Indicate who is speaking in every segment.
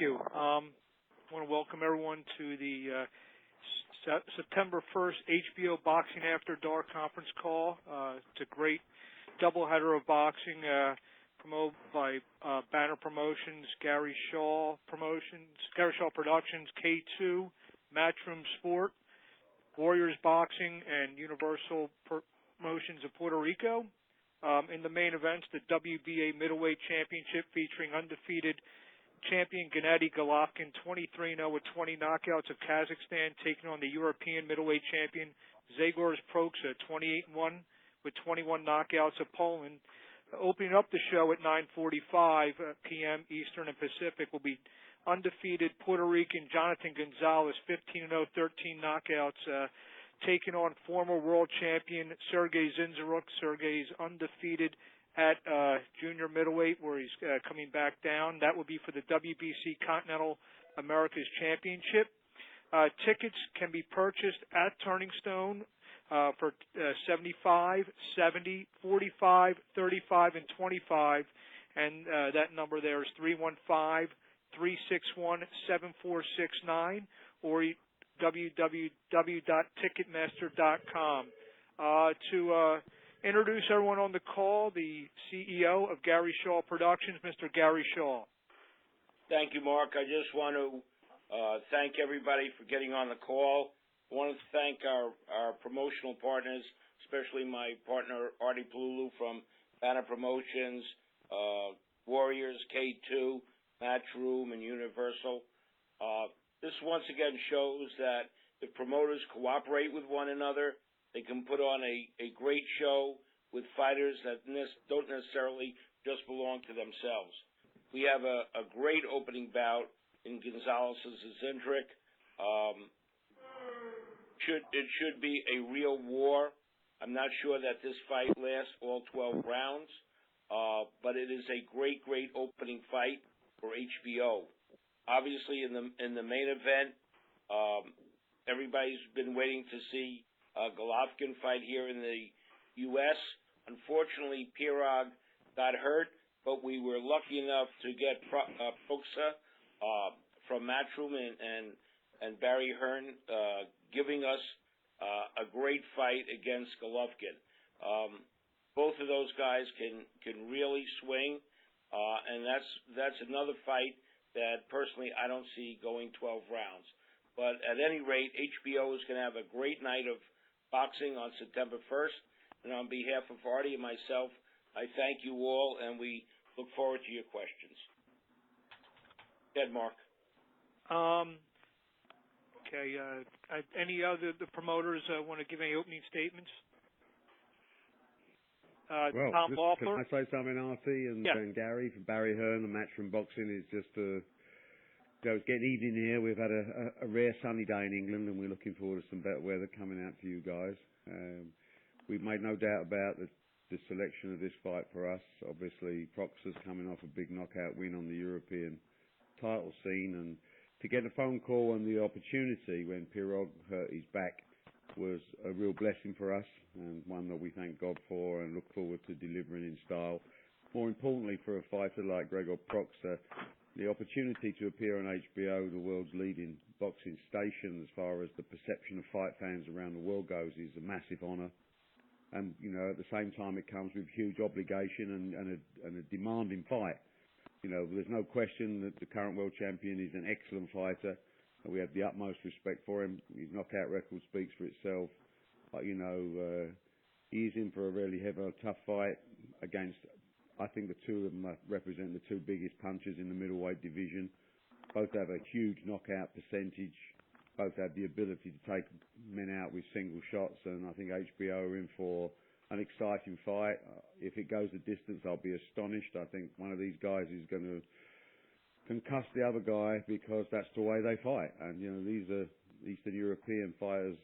Speaker 1: you. I want to welcome everyone to the September 1st HBO Boxing After Dark conference call. It's a great doubleheader of boxing promoted by Banner Promotions, Gary Shaw Productions, K2, Matchroom Sport, Warriors Boxing, and Universal Promotions of Puerto Rico. In the main events, the WBA Middleweight Championship featuring undefeated champion Gennady Golovkin, 23-0 with 20 knockouts of Kazakhstan, taking on the European Middleweight Champion Gregorz Proksa, 28-1 with 21 knockouts of Poland. Opening up the show at 9:45 p.m. Eastern and Pacific will be undefeated Puerto Rican Jonathan Gonzalez, 15-0, 13 knockouts, taking on former world champion Sergey Zinzaruk. Sergey's undefeated at junior middleweight, where he's coming back down. That will be for the WBC Continental Americas Championship. Tickets can be purchased at Turning Stone for $75, $70, $45, $35, and $25. And that number there is 315-361-7469 or www.ticketmaster.com. To introduce everyone on the call, the CEO of Gary Shaw Productions, Mr. Gary Shaw.
Speaker 2: Thank you, Mark. I just want to thank everybody for getting on the call. I want to thank our promotional partners, especially my partner, Artie Palulu from Banner Promotions, Warriors, K2, Matchroom, and Universal. This once again shows that if promoters cooperate with one another, they can put on a great show with fighters that don't necessarily just belong to themselves. We have a great opening bout in Gonzalez's Zinzaruk. It should be a real war. I'm not sure that this fight lasts all 12 rounds, but it is a great opening fight for HBO. Obviously, in the main event, everybody's been waiting to see Golovkin fight here in the U.S. Unfortunately, Pirog got hurt, but we were lucky enough to get Proksa from Matchroom and Barry Hearn giving us a great fight against Golovkin. Both of those guys can really swing, and that's another fight that personally I don't see going 12 rounds. But at any rate, HBO is going to have a great night of boxing on September 1st. And on behalf of Artie and myself, I thank you all, and we look forward to your questions. Go ahead, Mark.
Speaker 1: Okay. Any other the promoters want to give any opening statements?
Speaker 3: Well,
Speaker 1: Tom Loeffler.
Speaker 3: Can I say something, Artie and Gary from Barry Hearn and Matchroom Boxing is just it's getting evening here. We've had a rare sunny day in England, and we're looking forward to some better weather coming out for you guys. We've made no doubt about the selection of this fight for us. Obviously, Proksa's coming off a big knockout win on the European title scene, and to get a phone call and the opportunity when Pirog hurt his back was a real blessing for us, and one that we thank God for and look forward to delivering in style. More importantly, for a fighter like Gregorz Proksa, the opportunity to appear on HBO, the world's leading boxing station, as far as the perception of fight fans around the world goes, is a massive honour. And, at the same time, it comes with huge obligation and a demanding fight. There's no question that the current world champion is an excellent fighter. We have the utmost respect for him. His knockout record speaks for itself. But, he is in for a really heavy, tough fight against, I think the two of them represent the two biggest punchers in the middleweight division. Both have a huge knockout percentage. Both have the ability to take men out with single shots, and I think HBO are in for an exciting fight. If it goes the distance, I'll be astonished. I think one of these guys is going to concuss the other guy because that's the way they fight. And, these are Eastern European fighters.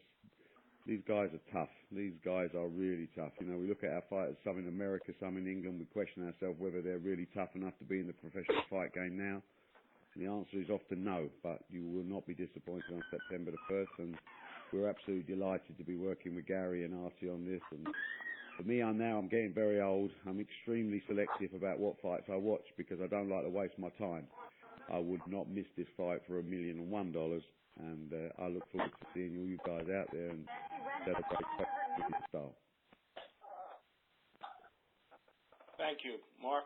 Speaker 3: These guys are tough. These guys are really tough. We look at our fighters, some in America, some in England. We question ourselves whether they're really tough enough to be in the professional fight game now. And the answer is often no, but you will not be disappointed on September the 1st. And we're absolutely delighted to be working with Gary and Artie on this. And for me, I'm getting very old. I'm extremely selective about what fights I watch because I don't like to waste my time. I would not miss this fight for $1,001,000, and I look forward to seeing all you guys out there and celebrate with your style.
Speaker 2: Thank you. Mark?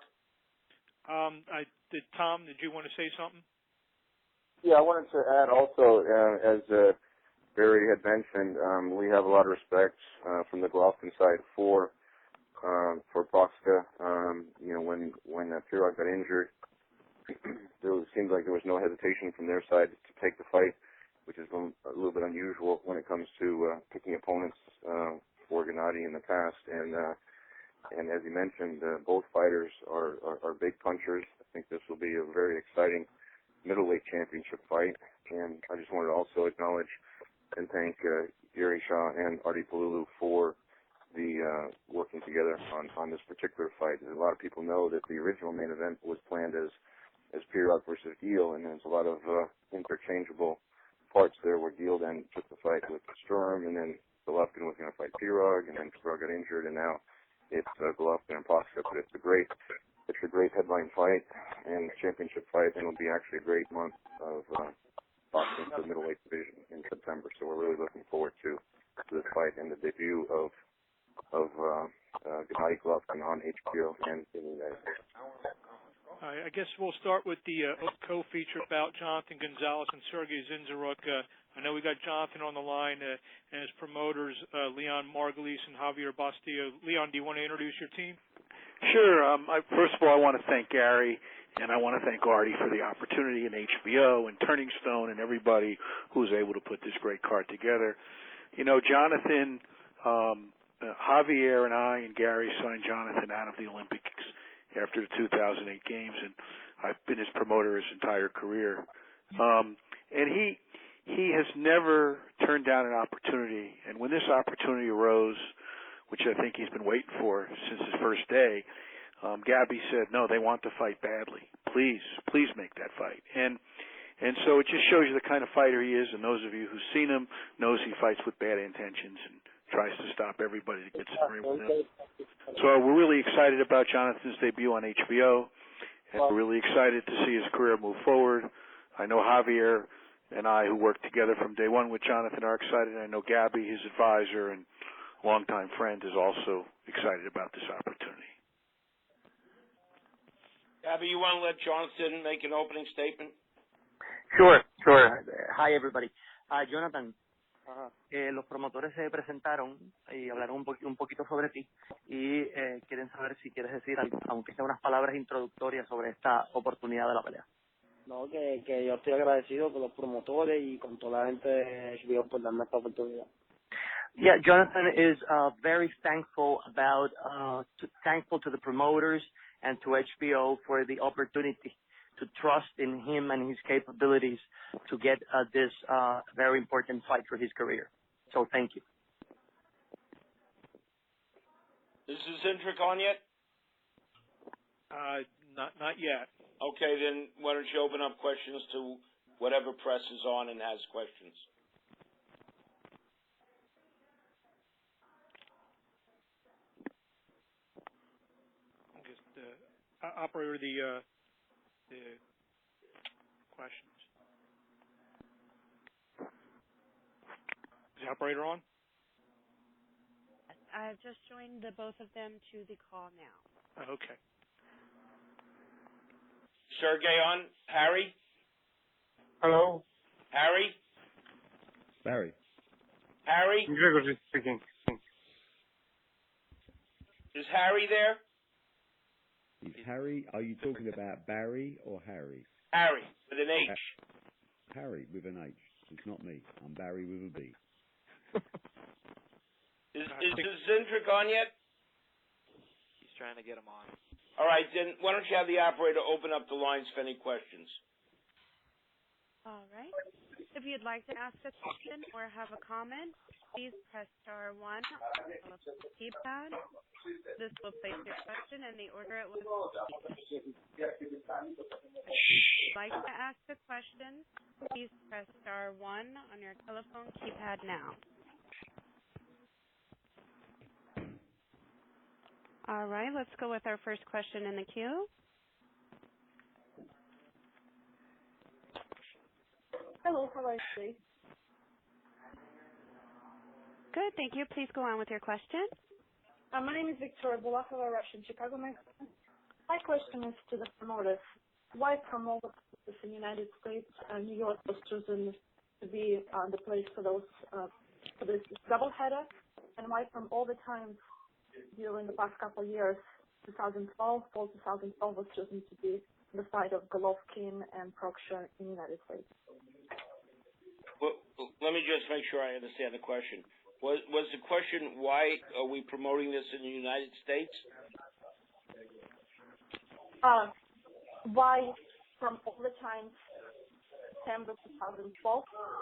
Speaker 1: Tom, did you want to say something?
Speaker 4: Yeah, I wanted to add also, as Barry had mentioned, we have a lot of respect from the Golovkin side for Proksa. When Pirog got injured, it seemed like there was no hesitation from their side to take the fight, which is a little bit unusual when it comes to picking opponents for Gennady in the past. And as you mentioned, both fighters are big punchers. I think this will be a very exciting middleweight championship fight. And I just wanted to also acknowledge and thank Gary Shaw and Artie Palulu for the working together on this particular fight. A lot of people know that the original main event was planned as Pirog versus Gil, and there's a lot of interchangeable parts there where Gil then took the fight with Sturm, and then Golovkin was going to fight Pirog, and then Pirog got injured, and now it's Golovkin and Proksa. But it's a great headline fight and championship fight, and it'll be actually a great month of boxing for the middleweight division in September. So we're really looking forward to this fight and the debut of Gennady Golovkin on HBO and in the United States.
Speaker 1: I guess we'll start with the co-feature bout, Jonathan Gonzalez and Sergey Zinzaruk. I know we got Jonathan on the line and his promoters, Leon Margulies and Javier Bastillo. Leon, do you want to introduce your team?
Speaker 5: Sure. First of all, I want to thank Gary, and I want to thank Artie for the opportunity, and HBO and Turning Stone and everybody who was able to put this great card together. You know, Jonathan, Javier and I and Gary signed Jonathan out of the Olympics after the 2008 games, and I've been his promoter his entire career. And he has never turned down an opportunity, and when this opportunity arose, which I think he's been waiting for since his first day, Gabby said, no, they want to fight badly. Please make that fight. And so it just shows you the kind of fighter he is, and those of you who've seen him knows he fights with bad intentions and tries to stop everybody that gets in the ring with him. So we're really excited about Jonathan's debut on HBO, and we're really excited to see his career move forward. I know Javier and I, who worked together from day one with Jonathan, are excited. I know Gabby, his advisor and longtime friend, is also excited about this opportunity.
Speaker 2: Gabby, you want to let Jonathan make an opening statement?
Speaker 6: Sure. Hi, everybody. Jonathan, los promotores se presentaron y hablaron un poquito sobre ti y quieren saber si quieres decir algo, aunque sea unas palabras introductorias sobre esta oportunidad de la pelea.
Speaker 7: No, que yo estoy agradecido con los promotores y con toda la gente de HBO por darme esta oportunidad.
Speaker 6: Yeah, Jonathan is very thankful to the promoters and to HBO for the opportunity to trust in him and his capabilities to get this very important fight for his career. So thank you.
Speaker 2: Is Zinzaruk on yet?
Speaker 1: Not yet.
Speaker 2: Okay, then why don't you open up questions to whatever press is on and has questions.
Speaker 1: Operator, the questions. Is the operator on?
Speaker 8: I've just joined the both of them to the call now.
Speaker 1: Okay.
Speaker 2: Sergey on? Harry?
Speaker 9: Hello.
Speaker 2: Harry?
Speaker 3: Barry.
Speaker 2: Harry?
Speaker 9: Gregorz speaking.
Speaker 2: Is Harry there?
Speaker 3: Is Harry, are you talking about Barry or Harry?
Speaker 2: Harry, with an H.
Speaker 3: Harry with an H. It's not me. I'm Barry with a B.
Speaker 2: Is Zinzaruk on yet?
Speaker 10: He's trying to get him on.
Speaker 2: All right, then why don't you have the operator open up the lines for any questions?
Speaker 8: All right. If you'd like to ask a question or have a comment, please press *1 on the keypad. This will place your question in the order it was received. If you'd like to ask a question, please press *1 on your telephone keypad now. All right, let's go with our first question in the queue.
Speaker 11: Hello, how are you today?
Speaker 8: Good, thank you. Please go on with your question.
Speaker 11: My name is Victoria Bulakova, Russian, Chicago, Mexico. My question is to the promoters. Why promote this in the United States? New York was chosen to be the place for this doubleheader, and why from all the times during the past couple of years, 2012, fall 2012 was chosen to be the site of Golovkin and Proksa in the United States?
Speaker 2: Well, let me just make sure I understand the question. Was the question, why are we promoting this in the United States?
Speaker 11: Why from all the times September 2012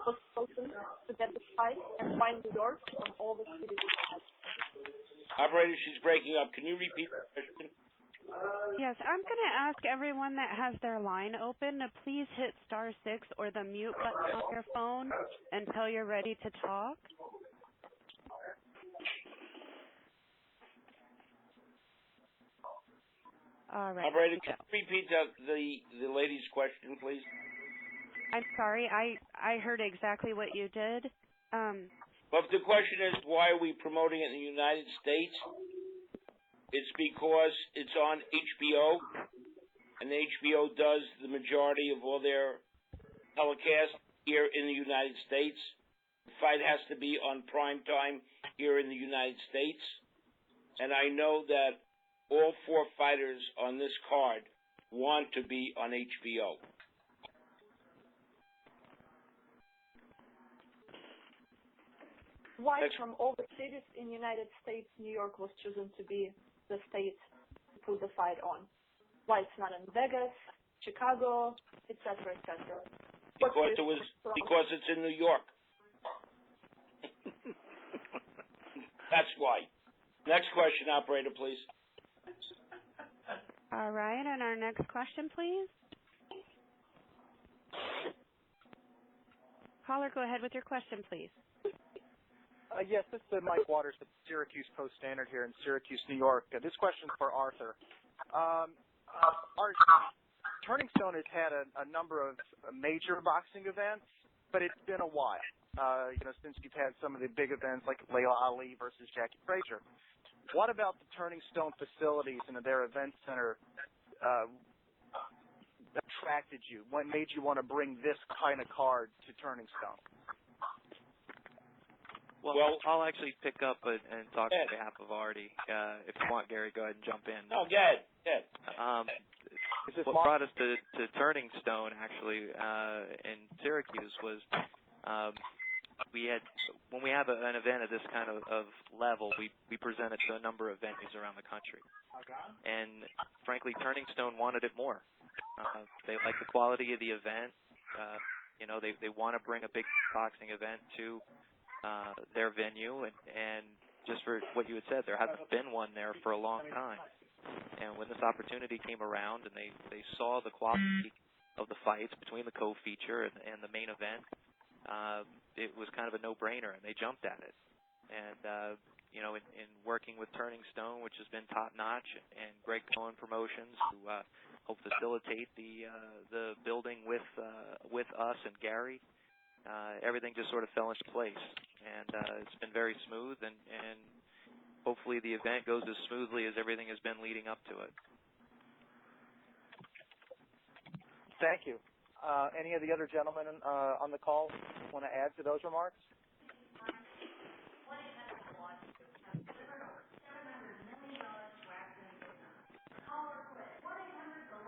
Speaker 11: was chosen to get the site, and why New York from all the cities?
Speaker 2: Operator, she's breaking up. Can you repeat the question?
Speaker 8: Yes, I'm going to ask everyone that has their line open to please hit *6 or the mute button on your phone until you're ready to talk. All right.
Speaker 2: Operator, can you repeat the lady's question, please?
Speaker 8: I'm sorry, I heard exactly what you did.
Speaker 2: But the question is, why are we promoting it in the United States? It's because it's on HBO, and HBO does the majority of all their telecasts here in the United States. The fight has to be on prime time here in the United States. And I know that all four fighters on this card want to be on HBO.
Speaker 11: Why from all the cities in the United States, New York was chosen to be the state to put the fight on? Why it's not in Vegas, Chicago, etc., etc.?
Speaker 2: Because it's in New York. That's why. Next question, operator, please.
Speaker 8: All right, and our next question, please. Caller, go ahead with your question, please.
Speaker 12: Yes, this is Mike Waters at the Syracuse Post-Standard here in Syracuse, New York. This question is for Arthur. Turning Stone has had a number of major boxing events, but it's been a while, since you've had some of the big events like Layla Ali versus Jackie Frazier. What about the Turning Stone facilities and their event center attracted you? What made you want to bring this kind of card to Turning Stone?
Speaker 10: Well, I'll actually pick up and talk on behalf of Artie. If you want, Gary, go ahead and jump in.
Speaker 2: No, go ahead.
Speaker 10: What brought us to Turning Stone, actually, in Syracuse was when we have an event at this kind of level, we present it to a number of venues around the country. And frankly, Turning Stone wanted it more. They like the quality of the event. They want to bring a big boxing event to their venue, and just for what you had said, there hasn't been one there for a long time. And when this opportunity came around and they saw the quality of the fights between the co-feature and the main event, it was kind of a no-brainer, and they jumped at it. And, in working with Turning Stone, which has been top-notch, and Greg Cohen Promotions, who helped facilitate the building with us and Gary, everything just sort of fell into place. And it's been very smooth, and hopefully the event goes as smoothly as everything has been leading up to it.
Speaker 12: Thank you. Any of the other gentlemen on the call want to add to those remarks?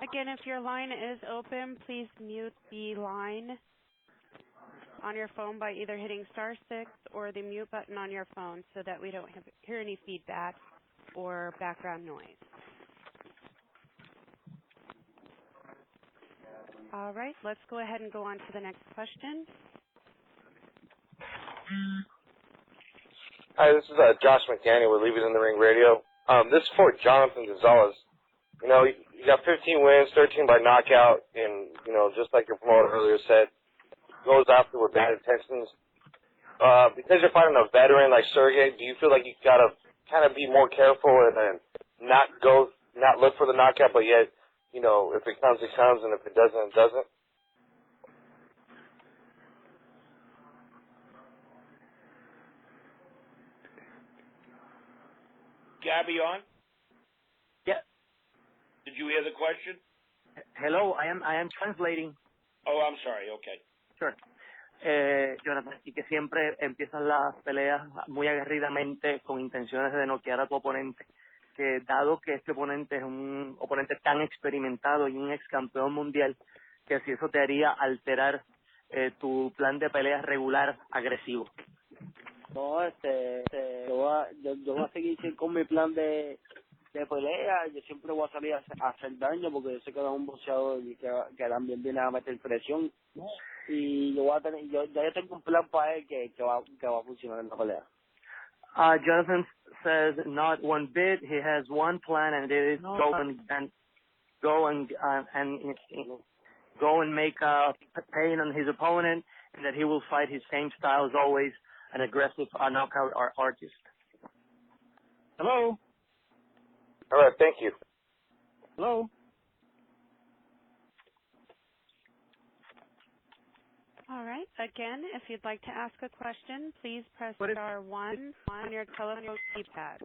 Speaker 8: Again, if your line is open, please mute the line on your phone by either hitting *6 or the mute button on your phone so that we don't hear any feedback or background noise. All right, let's go ahead and go on to the next question.
Speaker 13: Hi, this is Josh McDaniel with Leave It in the Ring Radio. This is for Jonathan Gonzalez. You got 15 wins, 13 by knockout, and, just like your promoter earlier said, goes after with bad intentions. Because you're fighting a veteran like Sergey, do you feel like you gotta kind of be more careful and not look for the knockout, but yet, if it comes, it comes, and if it doesn't, it doesn't?
Speaker 2: Gabby on?
Speaker 6: Yeah.
Speaker 2: Did you hear the question?
Speaker 6: Hello, I am translating.
Speaker 2: Oh, I'm sorry. Okay.
Speaker 6: Sure. Jonathan, y que siempre empiezan las peleas muy aguerridamente con intenciones de noquear a tu oponente, que dado que este oponente es un oponente tan experimentado y un ex campeón mundial, que si eso te haría alterar tu plan de pelea regular agresivo.
Speaker 7: No, yo voy a seguir con mi plan de pelea. Yo siempre voy a salir a hacer daño porque yo sé que es un boxeador y que también viene a meter presión. Y yo voy a tener, yo tengo un plan para él que va a funcionar en la pelea.
Speaker 6: Jonathan says not one bit. He has one plan, and it is go and make pain on his opponent, and that he will fight his same style as always, an aggressive knockout artist.
Speaker 9: Hello.
Speaker 13: All right, thank you.
Speaker 9: Hello.
Speaker 8: All right. Again, if you'd like to ask a question, please press star 1 on your telephone keypad.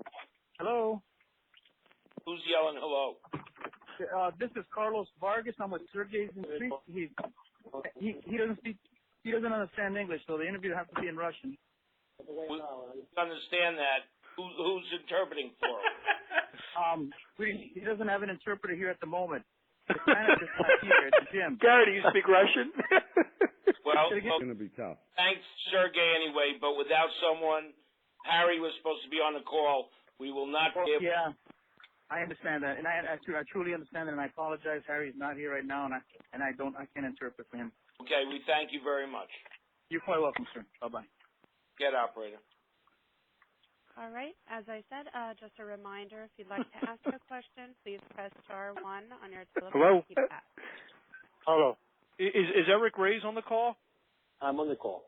Speaker 9: Hello.
Speaker 2: Who's yelling hello?
Speaker 9: This is Carlos Vargas. I'm with Sergey in the street. He doesn't speak. He doesn't understand English, so the interview has to be in Russian.
Speaker 2: We understand that. Who's interpreting for him?
Speaker 9: He doesn't have an interpreter here at the moment. It's kind of just not here at the gym.
Speaker 5: Gary, do you speak Russian?
Speaker 2: Well,
Speaker 3: it's going to be tough.
Speaker 2: Thanks, Sergey, anyway, but without someone, Harry was supposed to be on the call. We will not be able.
Speaker 9: Yeah, I understand that, and I truly understand that, and I apologize. Harry's not here right now, and I can't interpret for him.
Speaker 2: Okay, we thank you very much.
Speaker 9: You're quite welcome, sir. Bye-bye.
Speaker 2: Get operator.
Speaker 8: All right. As I said, just a reminder, if you'd like to ask a question, please press star 1 on your telephone keypad.
Speaker 9: Hello.
Speaker 1: Is Eric Reyes on the call?
Speaker 7: I'm on the call.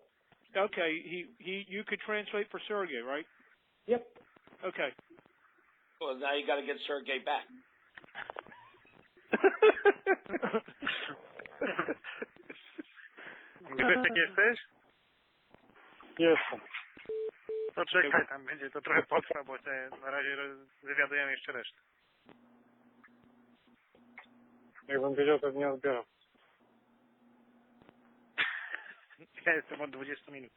Speaker 1: Okay. You could translate for Sergey, right?
Speaker 7: Yep.
Speaker 1: Okay.
Speaker 2: Well, now you got to get Sergey back.
Speaker 9: Gdzie ty jesteś? Jestem. To czekaj, tam będzie to trochę potrwa, bo na razie wywiadujemy jeszcze resztę. Jakbym wiedział, to nie odbieram. Ja jestem od 20 minut.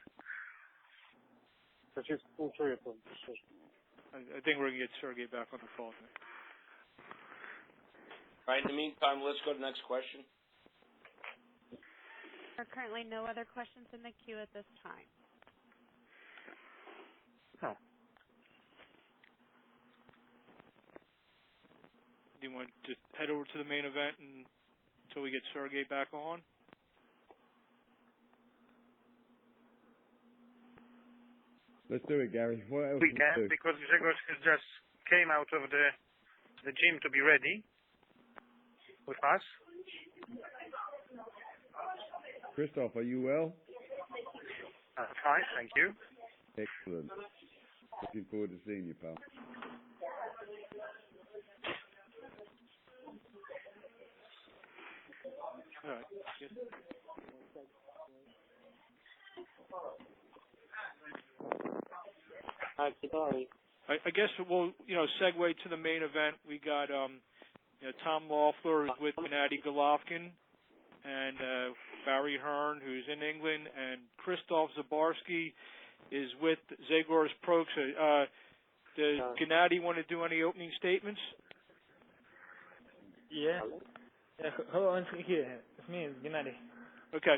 Speaker 9: To się współczuję, to szczerze.
Speaker 1: I think we're going to get Sergey back on the phone.
Speaker 2: All right, in the meantime, let's go to the next question.
Speaker 8: There are currently no other questions in the queue at this time.
Speaker 9: Oh.
Speaker 1: Do you want to just head over to the main event until we get Sergey back on?
Speaker 3: Let's do it, Gary. What else
Speaker 9: We can, because Gregorz just came out of the gym to be ready with us.
Speaker 3: Christoph, are you well?
Speaker 9: Fine, thank you.
Speaker 3: Excellent. Looking forward to seeing you, pal.
Speaker 1: All right. Yes. I guess we'll, segue to the main event. We got, Tom Loeffler is with Gennady Golovkin, and Barry Hearn, who's in England, and Krzysztof Zabarski is with Gregorz Proksa. Does Gennady want to do any opening statements?
Speaker 14: Yeah. Hello, I'm here. It's me, it's Gennady.
Speaker 1: Okay.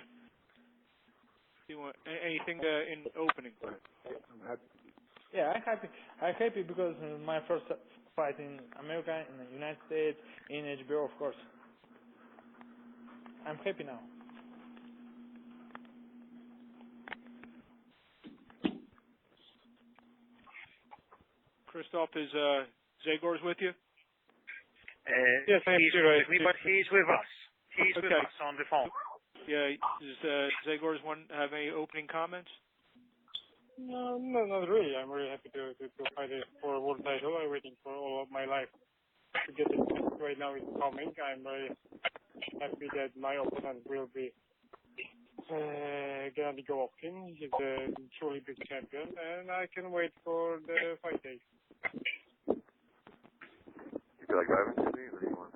Speaker 1: Do you want anything in opening?
Speaker 14: I'm happy. Yeah, I'm happy. I'm happy because my first fight in America, in the United States, in HBO, of course. I'm happy now.
Speaker 1: Christoph, is Gregorz with you?
Speaker 9: Yes, he's with me, but he's with us. He's with us on the phone.
Speaker 1: Yeah, does Gregorz have any opening comments?
Speaker 9: No, not really. I'm very happy to fight for a world title. I'm waiting for all of my life to get it. Right now it's coming. I'm very happy that my opponent will be Gennady Golovkin. He's a truly big champion, and I can wait for the fight day.
Speaker 4: feel like driving to me, or do you want?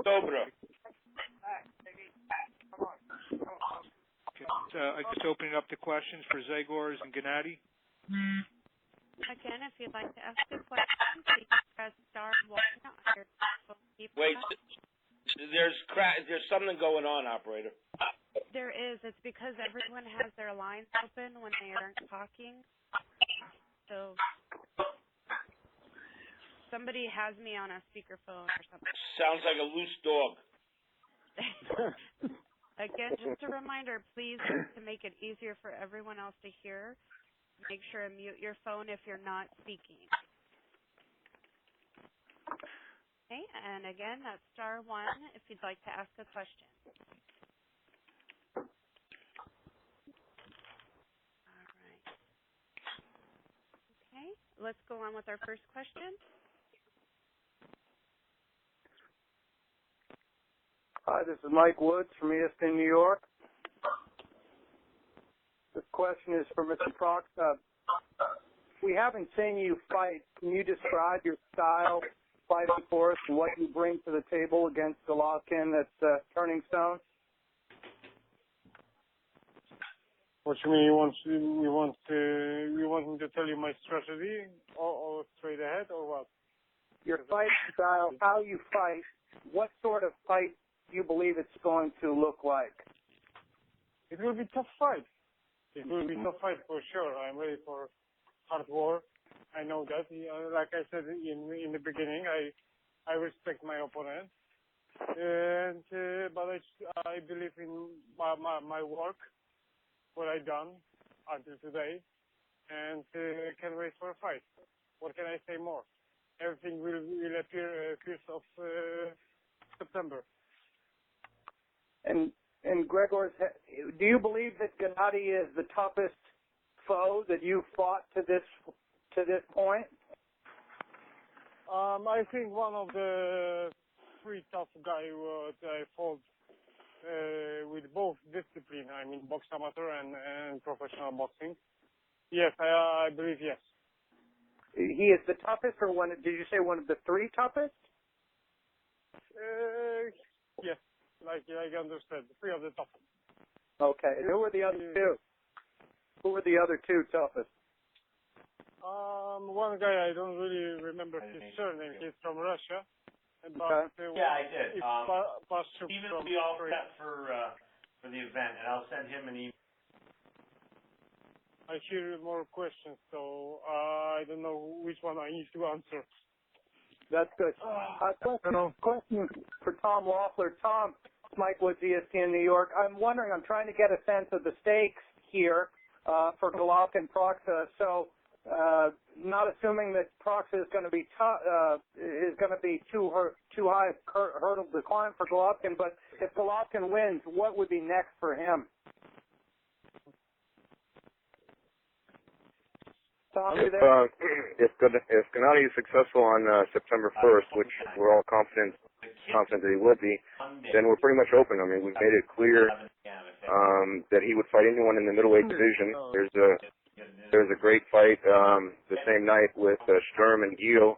Speaker 2: Dobra.
Speaker 1: I just opening up the questions for Gregorz and Gennady.
Speaker 8: Again, if you'd like to ask a question, please press star one on your phone keypad.
Speaker 2: Wait, there's something going on, operator.
Speaker 8: There is. It's because everyone has their lines open when they aren't talking. So somebody has me on a speakerphone or something.
Speaker 2: Sounds like a loose dog.
Speaker 8: Again, just a reminder, please, to make it easier for everyone else to hear, make sure to mute your phone if you're not speaking. Okay, and again, that's star one if you'd like to ask a question. All right. Okay, let's go on with our first question.
Speaker 15: Hi, this is Mike Woods from ESPN New York. This question is for Mr. Proksa. We haven't seen you fight. Can you describe your style fighting for us and what you bring to the table against Golovkin at Turning Stone?
Speaker 9: What you mean? You want me to tell you my strategy, or straight ahead, or what?
Speaker 15: Your fight style, how you fight, what sort of fight you believe it's going to look like?
Speaker 9: It will be tough fight. It will be tough fight for sure. I'm ready for hard war. I know that. Like I said in the beginning, I respect my opponent, and but I believe in my work, what I done until today, and can wait for a fight. What can I say more? Everything will appear 1st of September.
Speaker 15: And Gregorz, do you believe that Gennady is the toughest foe that you fought to this point?
Speaker 9: I think one of the three tough guys I fought with both discipline. I mean, box amateur and professional boxing. Yes, I believe yes.
Speaker 15: He is the toughest, or one? Did you say one of the three toughest?
Speaker 9: Yes. Like I understand, three of the toughest.
Speaker 15: Okay. Who were the other two? Who were the other two toughest?
Speaker 9: One guy I don't really remember his surname. He's from Russia.
Speaker 15: But,
Speaker 16: yeah, I did.
Speaker 9: Steven
Speaker 16: will be all set for the event, and I'll send him an email.
Speaker 9: I hear more questions, so I don't know which one I need to answer.
Speaker 15: That's good. Question for Tom Loeffler. Tom, Mike Woods, ESPN New York. I'm wondering, I'm trying to get a sense of the stakes here for Golovkin Proksa. So, not assuming that Proksa is going to be too high hurdle to climb for Golovkin, but if Golovkin wins, what would be next for him? Tom, you there?
Speaker 4: If Gennady is successful on September 1st, which we're all confident that he would be, then we're pretty much open. I mean, we've made it clear that he would fight anyone in the middleweight division. There's a great fight the same night with Sturm and Gil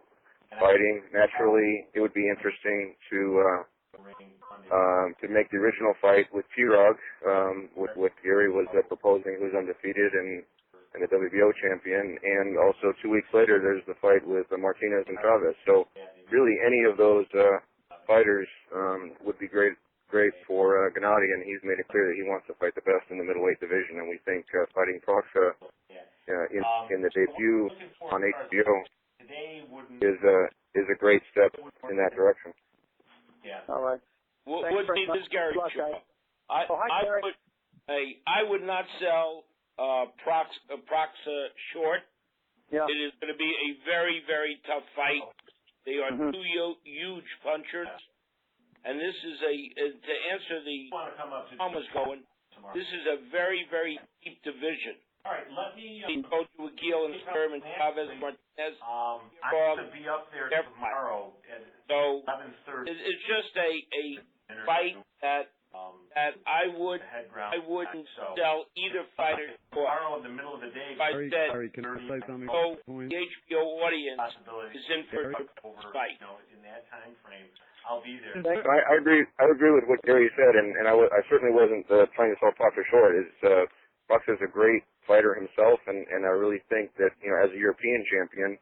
Speaker 4: fighting. Naturally, it would be interesting to make the original fight with Pirog, what Gary was proposing, who's undefeated and the WBO champion, and also 2 weeks later there's the fight with Martinez and Chavez. So really any of those fighters would be great for Gennady, and he's made it clear that he wants to fight the best in the middleweight division, and we think fighting Proksa in the debut on HBO is a great step in that direction.
Speaker 15: All right.
Speaker 2: This is Gary. I would not sell Proksa short.
Speaker 15: Yeah.
Speaker 2: It is going to be a very, very tough fight. They are two huge punchers. And this is to answer the Tom was going, this is a very, very deep division.
Speaker 16: All right, let me
Speaker 2: go to Gil and Sturm and Chavez, Martinez.
Speaker 16: I'm going to be up there tomorrow at 11:30.
Speaker 2: It's just a fight that that I wouldn't sell either fighter for.
Speaker 16: Tomorrow in the middle of the day.
Speaker 2: If I said,
Speaker 3: Sorry, can I say something?
Speaker 2: the HBO audience is in for a fight.
Speaker 16: In that time frame, I'll be there.
Speaker 4: I agree. I agree with what Gary said, and I certainly wasn't trying to sell Proksa short. Proksa is a great fighter himself, and I really think that as a European champion,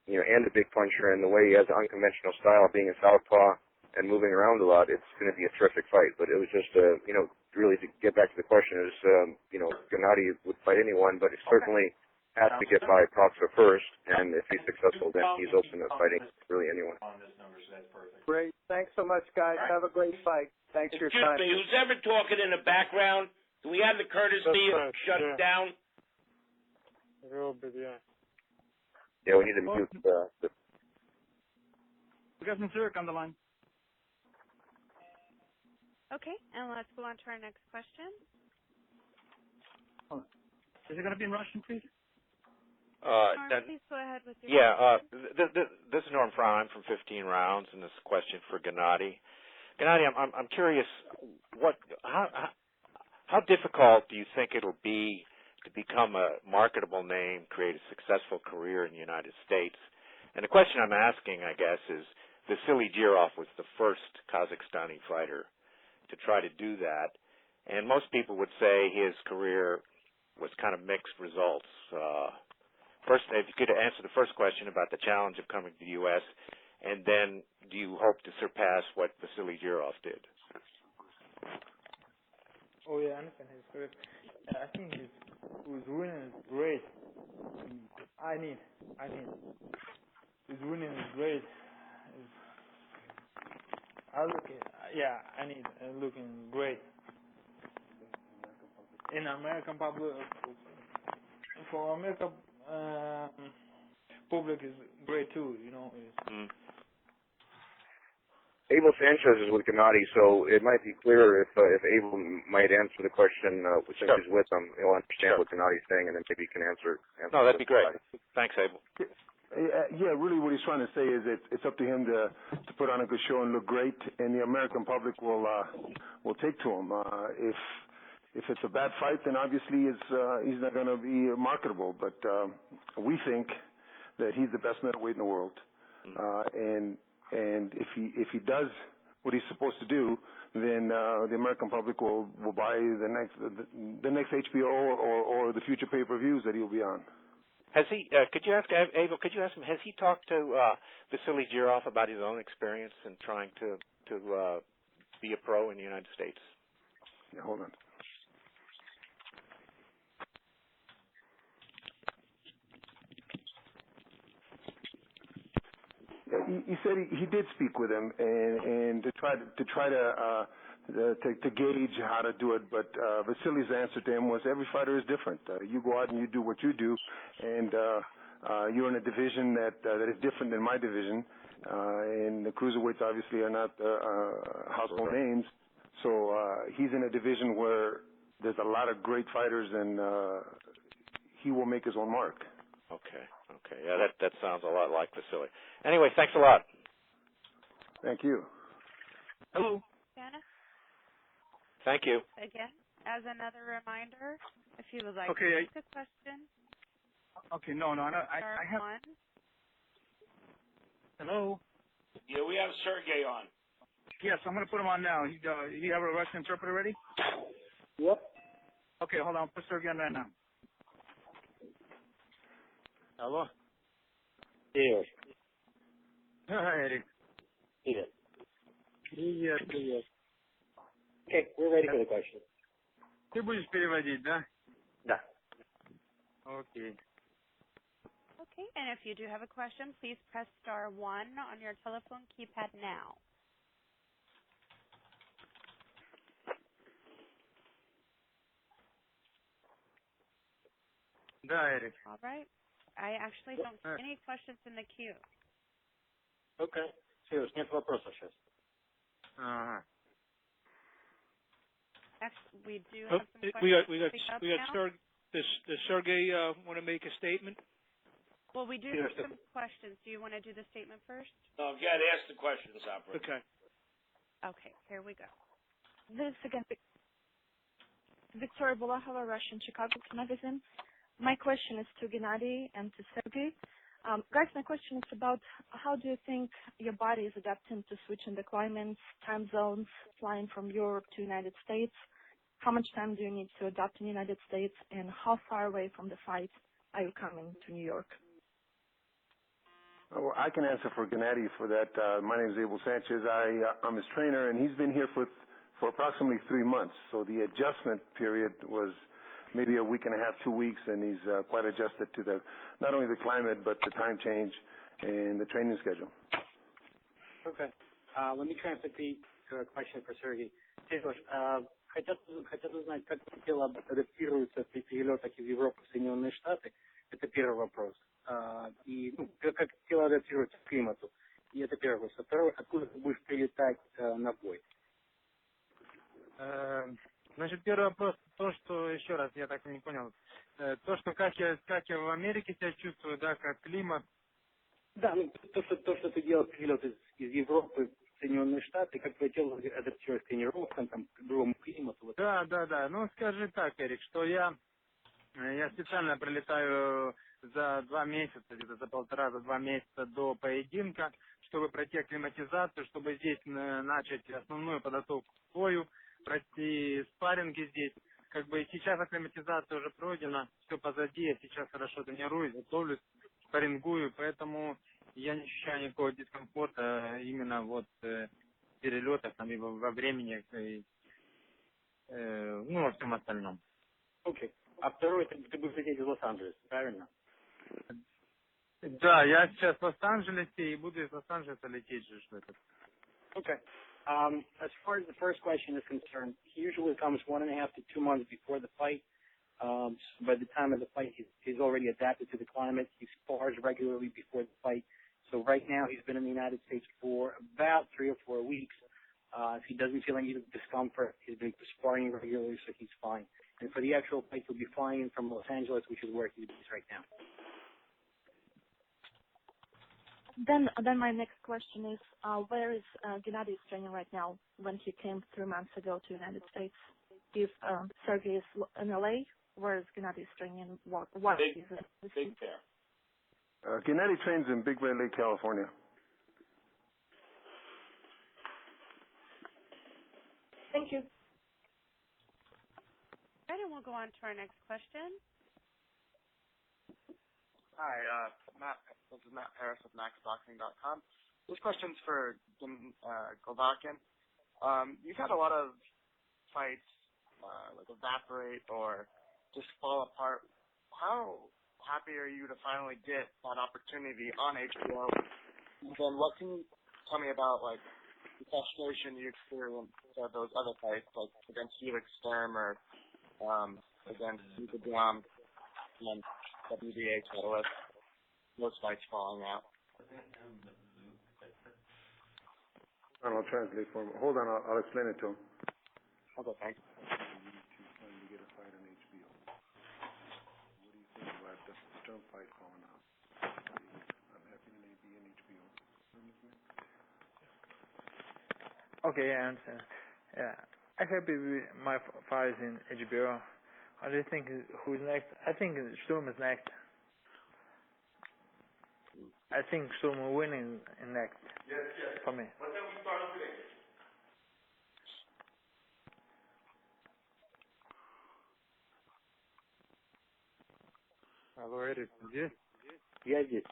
Speaker 4: and a big puncher, and the way he has an unconventional style, being a southpaw and moving around a lot, it's going to be a terrific fight. But it was just really to get back to the question is Gennady would fight anyone, but it certainly has to get by Proksa first, and if he's successful, then he's open to fighting really anyone.
Speaker 15: Great. Thanks so much, guys. Have a great fight. Thanks for your time.
Speaker 2: Excuse me, who's ever talking in the background? Do we have the courtesy of shut it down?
Speaker 9: A little bit, yeah.
Speaker 4: Yeah, we need to mute the...
Speaker 17: We got some Zurich on the line.
Speaker 8: Okay, and let's go on to our next question.
Speaker 17: Is it going to be in Russian, please?
Speaker 8: Norm, please go ahead with your
Speaker 18: this is Norm Fry. I'm from 15 Rounds, and this is a question for Gennady. Gennady, I'm curious, how difficult do you think it'll be to become a marketable name, create a successful career in the United States? And the question I'm asking, I guess, is Vasily Girov was the first Kazakhstani fighter to try to do that, and most people would say his career was kind of mixed results. First, if you could answer the first question about the challenge of coming to the U.S., and then do you hope to surpass what Vasily Girov did?
Speaker 14: Oh, yeah, I understand his career. I think his winning is great. I need. His winning is great. Looking great. In American public, for American public is great too,
Speaker 4: Abel Sanchez is with Gennady, so it might be clearer if Abel might answer the question since he's with him. He'll understand what Gennady's saying, and then maybe he can answer.
Speaker 18: No, that'd be great. Thanks, Abel.
Speaker 19: Yeah, really what he's trying to say is it's up to him to put on a good show and look great, and the American public will take to him. If it's a bad fight, then obviously he's not going to be marketable. But we think that he's the best middleweight in the world, and if he does what he's supposed to do, then the American public will buy the next HBO or the future pay-per-views that he'll be on.
Speaker 18: Has he? Could you ask Abel? Could you ask him? Has he talked to Vasily Girov about his own experience in trying to be a pro in the United States?
Speaker 19: Yeah, hold on. He said he did speak with him and to try to gauge how to do it, but Vasily's answer to him was every fighter is different. You go out and you do what you do, and you're in a division that is different than my division, and the cruiserweights obviously are not household names, so he's in a division where there's a lot of great fighters, and he will make his own mark.
Speaker 18: Okay. Yeah, that sounds a lot like Vasily. Anyway, thanks a lot.
Speaker 19: Thank you.
Speaker 17: Hello.
Speaker 8: Jana?
Speaker 18: Thank you.
Speaker 8: Again, as another reminder, if you would like
Speaker 17: to
Speaker 8: ask a question.
Speaker 17: Okay, no, I have.
Speaker 8: One.
Speaker 17: Hello.
Speaker 2: Yeah, we have Sergey on.
Speaker 17: Yes, I'm going to put him on now. You have a Russian interpreter ready?
Speaker 7: Yep.
Speaker 17: Okay, hold on. Put Sergey on right now. Hello.
Speaker 7: Привет.
Speaker 17: Eric.
Speaker 7: Привет. Okay, we're ready for the question.
Speaker 17: Ты будешь переводить, да?
Speaker 7: Да.
Speaker 17: Okay.
Speaker 8: Okay, and if you do have a question, please press star 1 on your telephone keypad now.
Speaker 17: Да, Eric.
Speaker 8: All right. I actually don't see any questions in the queue.
Speaker 7: Okay. Сереж, нет вопросов сейчас.
Speaker 17: Ага.
Speaker 8: Actually, we do have some questions.
Speaker 1: We got does Sergey want to make a statement?
Speaker 8: Well, we do have some questions. Do you want to do the statement first?
Speaker 2: No, ask the questions, operator.
Speaker 8: Okay, here we go.
Speaker 11: This is again Victoria Bulahova, Russian Chicago magazine. My question is to Gennady and to Sergey. Guys, my question is about how do you think your body is adapting to switching the climates, time zones, flying from Europe to United States? How much time do you need to adapt in the United States, and how far away from the fight are you coming to New York?
Speaker 19: Well, I can answer for Gennady for that. My name is Abel Sanchez. I'm his trainer, and he's been here for approximately 3 months. So the adjustment period was maybe a week and a half, 2 weeks, and he's quite adjusted to not only the climate but the time change and the training schedule.
Speaker 20: Okay. Let me translate the question for Sergey. Sergey, хотят узнать, как тело адаптируется при перелетах из Европы в Соединенные Штаты. Это первый вопрос. И как тело адаптируется к климату. И это первый вопрос. А второй, откуда ты будешь прилетать на бой?
Speaker 14: Значит, первый вопрос, то, что, еще раз, я так и не понял, то, что как я в Америке себя чувствую, да, как климат.
Speaker 20: Да, ну, то, что ты делал перелет из Европы в Соединенные Штаты, как твое тело адаптируется к тренировкам, там, к другому климату. Вот.
Speaker 14: Да, ну, скажи так, Эрик, что я специально прилетаю за 2 месяца, где-то за 1,5-2 месяца до поединка, чтобы пройти акклиматизацию, чтобы здесь начать основную подготовку к бою, пройти спарринги здесь. Как бы сейчас акклиматизация уже пройдена, все позади, я сейчас хорошо тренируюсь, готовлюсь, спаррингую, поэтому я не ощущаю никакого дискомфорта именно вот в перелетах, там, и во времени, ну, во всем остальном.
Speaker 20: Окей. А второй, ты будешь лететь из Лос-Анджелеса, правильно?
Speaker 14: Да, я сейчас в Лос-Анджелесе и буду из Лос-Анджелеса лететь же в этот.
Speaker 20: Okay. As far as the first question is concerned, he usually comes 1.5 to 2 months before the fight. So by the time of the fight, he's already adapted to the climate. He spars regularly before the fight. So right now, he's been in the United States for about 3 or 4 weeks. If he doesn't feel any discomfort, he's been sparring regularly, so he's fine. And for the actual fight, he'll be flying in from Los Angeles, which is where he is right now.
Speaker 11: Then my next question is, where is Gennady training right now when he came 3 months ago to the United States? If Sergey is in LA, where is Gennady training? What is it?
Speaker 2: Big Bear.
Speaker 19: Gennady trains in Big Bear Lake, California.
Speaker 11: Thank you.
Speaker 8: All right, and we'll go on to our next question.
Speaker 12: Hi, Matt. This is Matt Paris with MaxBoxing.com. This question's for Golovkin. You've had a lot of fights like evaporate or just fall apart. How happy are you to finally get that opportunity on HBO? And then what can you tell me about like the frustration you experienced at those other fights, like against Felix Sturm or against Luka Blum and WBA titleist, those fights falling out?
Speaker 19: I'll translate for him. Hold on, I'll explain it to him.
Speaker 12: Okay, thanks.
Speaker 19: Finally get a fight on HBO. What do you think about the Sturm fight falling out? I'm happy to be in HBO.
Speaker 14: Okay, I understand. Yeah, I'm happy with my fights in HBO. I just think who's next? I think Sturm is next. I think Sturm will win in next.
Speaker 2: Yes.
Speaker 14: For me.
Speaker 2: What time we start today?
Speaker 14: Алло, Эрик, здесь?
Speaker 20: Я здесь.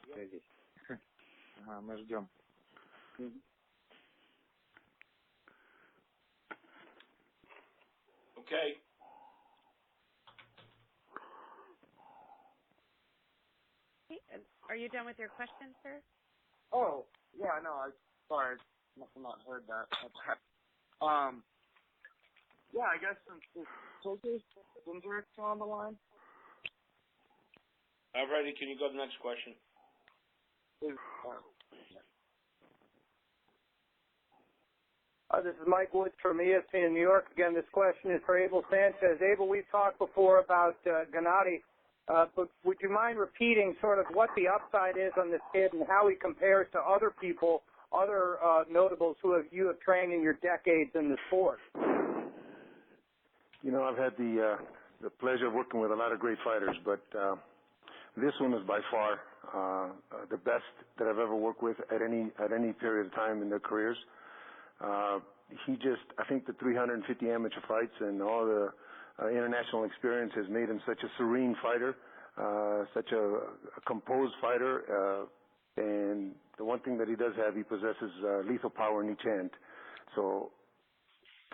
Speaker 14: Ага, мы ждем.
Speaker 2: Okay.
Speaker 8: Are you done with your question, sir?
Speaker 12: Oh, yeah, no, sorry, must have not heard that. Yeah, I guess since Sergey Ginzerik's still on the line.
Speaker 2: Alrighty, can you go to the next question?
Speaker 15: This is Mike Woods from ESPN New York. Again, this question is for Abel Sanchez. Abel, we've talked before about Gennady, but would you mind repeating sort of what the upside is on this kid and how he compares to other people, other notables you have trained in your decades in the sport?
Speaker 19: I've had the pleasure of working with a lot of great fighters, but this one is by far the best that I've ever worked with at any period of time in their careers. I think the 350 amateur fights and all the international experience has made him such a serene fighter, such a composed fighter, and the one thing that he does have, he possesses lethal power in each hand. So,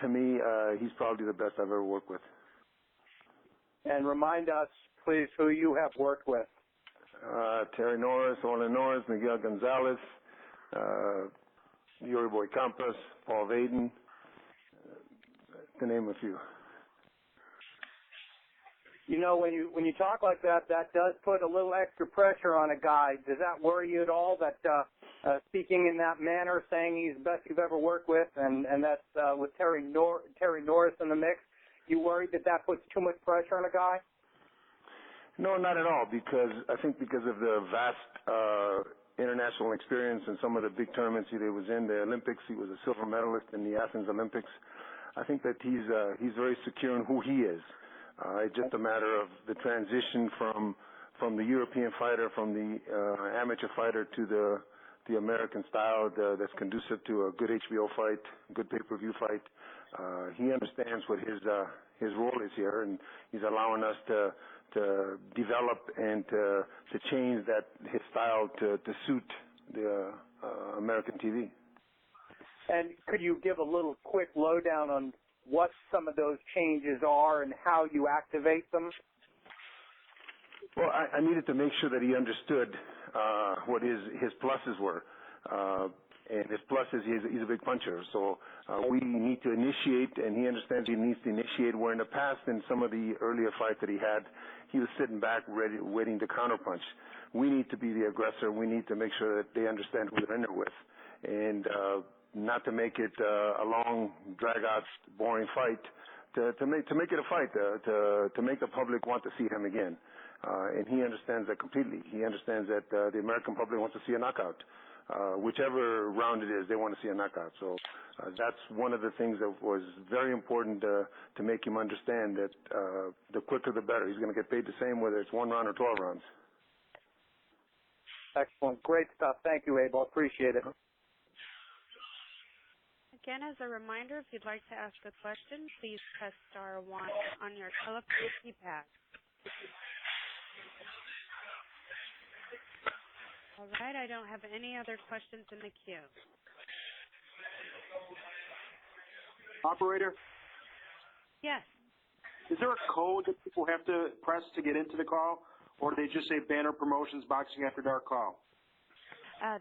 Speaker 19: to me, he's probably the best I've ever worked with.
Speaker 15: And remind us, please, who you have worked with.
Speaker 19: Terry Norris, Orlin Norris, Miguel Gonzalez, Yuri Boy Campos, Paul Vaden, to name a few.
Speaker 15: When you talk like that, that does put a little extra pressure on a guy. Does that worry you at all, that speaking in that manner, saying he's the best you've ever worked with, and that's with Terry Norris in the mix, you worried that puts too much pressure on a guy?
Speaker 19: No, not at all, because of the vast international experience and some of the big tournaments he was in, the Olympics, he was a silver medalist in the Athens Olympics. I think that he's very secure in who he is. It's just a matter of the transition from the European fighter, from the amateur fighter to the American style that's conducive to a good HBO fight, good pay-per-view fight. He understands what his role is here, and he's allowing us to develop and to change his style to suit the American TV.
Speaker 15: And could you give a little quick lowdown on what some of those changes are and how you activate them?
Speaker 19: Well, I needed to make sure that he understood what his pluses were. And his plus is he's a big puncher. So we need to initiate, and he understands he needs to initiate, where in the past, in some of the earlier fights that he had, he was sitting back ready, waiting to counterpunch. We need to be the aggressor. We need to make sure that they understand who they're in there with. And not to make it a long, drag-out, boring fight, to make it a fight, to make the public want to see him again. And he understands that completely. He understands that the American public wants to see a knockout. Whichever round it is, they want to see a knockout. So that's one of the things that was very important to make him understand that the quicker the better. He's going to get paid the same whether it's 1 round or 12 rounds.
Speaker 15: Excellent. Great stuff. Thank you, Abel. Appreciate it.
Speaker 8: Again, as a reminder, if you'd like to ask a question, please press star 1 on your telephone keypad. All right, I don't have any other questions in the queue.
Speaker 21: Operator?
Speaker 8: Yes.
Speaker 21: Is there a code that people have to press to get into the call, or do they just say Banner Promotions Boxing After Dark call?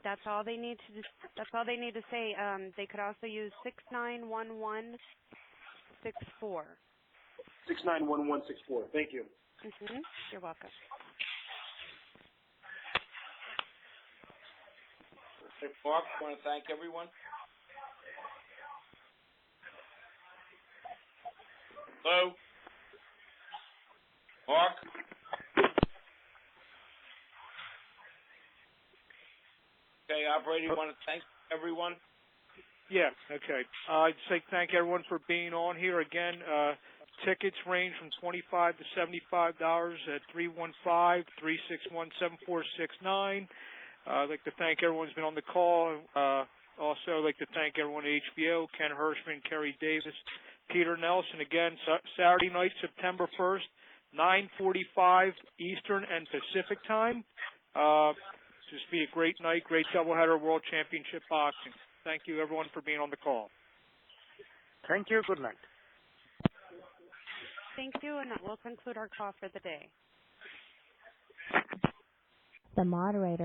Speaker 8: That's all they need to. That's all they need to say. They could also use 691164.
Speaker 21: 691164. Thank you.
Speaker 8: You're welcome.
Speaker 2: Hey, Mark, I want to thank everyone. Hello? Mark? Okay, operator, you want to thank everyone?
Speaker 1: Yeah, okay. I'd say thank everyone for being on here. Again, tickets range from $25 to $75 at 315-361-7469. I'd like to thank everyone who's been on the call. Also, I'd like to thank everyone at HBO, Ken Hirschman, Kerry Davis, Peter Nelson. Again, Saturday night, September 1st, 9:45 Eastern and Pacific time. Just be a great night, great doubleheader World Championship Boxing. Thank you, everyone, for being on the call.
Speaker 6: Thank you. Good night.
Speaker 8: Thank you, and that will conclude our call for the day.
Speaker 22: The moderator